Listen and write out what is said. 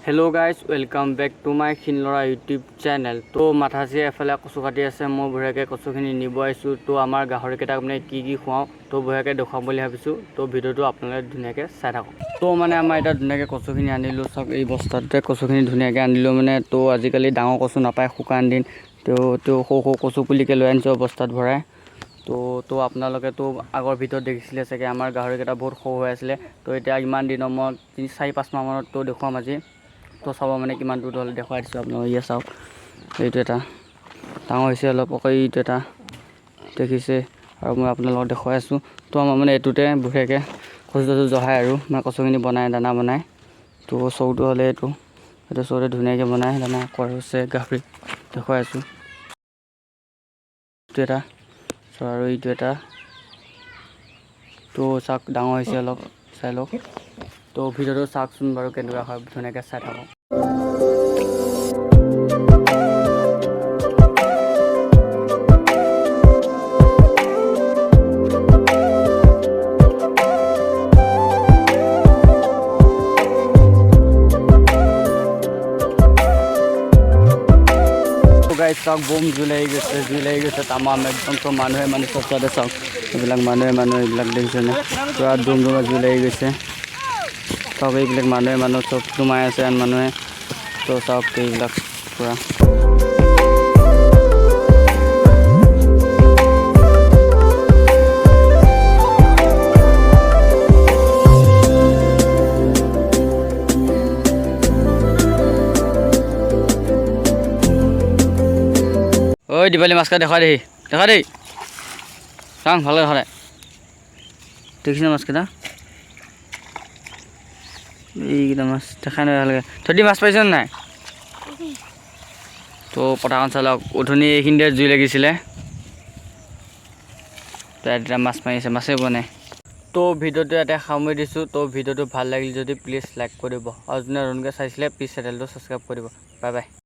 Hello guys welcome back to my खिनलरा YouTube channel. तो माथाची एफाले कचु काटी आछे मैं बढियाके कचुखिनि निब आइছোঁ। तो आमार गाहरिकेइटाक माने की खुवाओ तो बढियाके देखाम बुली भाबिছোঁ। तो भिडिओটো आपनालोके धुनियाके चाइ थाকক। तो माने आमार एटा धुनियाके कचुखिनि आनिलो सब এই बस्ताते कचुखिनि धुनियाके आनिलो माने तो आजिकाলি डाঙर कचु नापाय शुकान दिन तो सौ कचु पुलिके লৈ आनिছোঁ बस्तात भराय। तो आपनालोके तो आगर भिडिओत देखिছিলে चागे आमार गाहरिकेइटा बहुत सौ হৈ आছিলে। तो এতিয়া ইমান দিনৰ মই 4-5 মাহ মানত তো দেখুৱাম আজি। तो चाब माने कि दूर हल देखा ये चाওক ये डाँगर হৈছে अलप ये देखिसे और मैं अपना देखा तो आम मैं ये बढियाके कचु चचु जहाय और मैं कचुखिनि बनाए दाना बनाए। तो चौটো हल ये चौरे धुनियाके बनाए दाना करे गाहरी देखा और ये तो चाक डाँगर হৈছে अलप चाइ लওক। तो भिडिओটো चाওকচোন বাৰু কেনেকুৱা হয় ধুনিয়াকে চাই থাকক। गाइस चाওক बम जुलाई গৈছে तामाम एकदम सब मानुहे माने सब सादे चाওক এইবিলাক मानुहे এইবিলাক দেখিছেনে পুৰা দুম দুমা जुलाई গৈছে। सब ये मानुहे सब सोमाय आछे आन मानुहे तो सब এইবিলাক पूरा ओई दिवाली मास्का देखा दे सांग भाले देखा देखिस मास्केटा এইকেইটা মাছ দেখা নাই ভালকৈ থদি মাছ পাইছ নাই। তো পথাৰখন চালক উঠনি এইখিনিতে জুই লাগিছিলে তো এটা মাছ মাৰিছে মাছে বনাই। তো ভিডিঅ'টো ইয়াতে সামৰি দিছোঁ। তো ভিডিঅ'টো ভাল লাগিল যদি প্লিজ লাইক কৰিব আৰু যোনে নতুনকৈ চাইছিলে প্লিজ চেনেলটো ছাবস্ক্ৰাইব কৰিব। Bye bye.